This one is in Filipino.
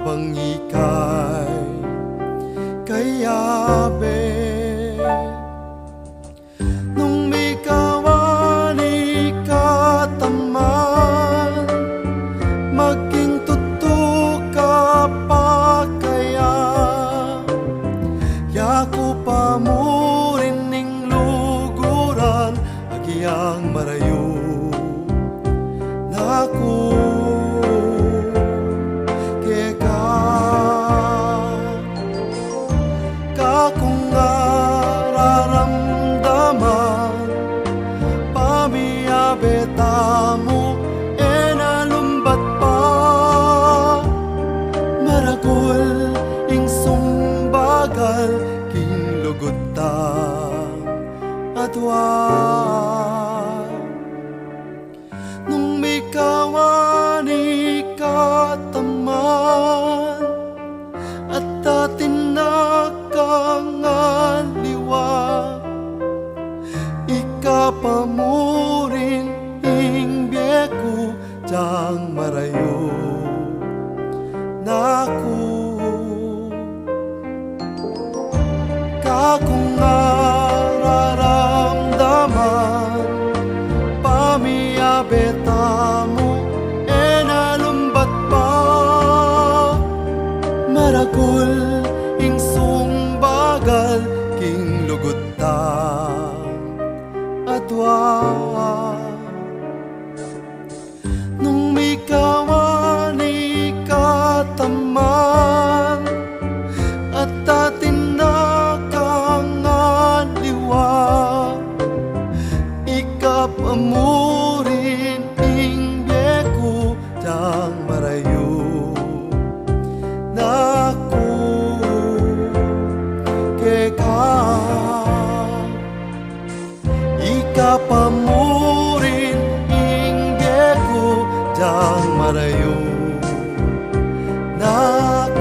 pangikay kayabe. Nung may kawani kataman, maging tutuka pa kaya, yaku pamurin ning luguran agiyang marayo naku. Kakung nararamdaman pamiyabe tamu enalumbat pa maragul ing sumbagal king lugot ta atwa. Nung may kawani kataman at tatinakang liwa, ikapamurin ing bieku jang marayo naku. Kakung nararamdaman pamiyabe tamu enalumbat pa maragul ing sumbagal king lugot ta atwa. Nung may kawani kataman at tatinakang liwa, ikapamurin ing bieku jang marayo naku. Ikapamurin ing bieku jang marayo naku.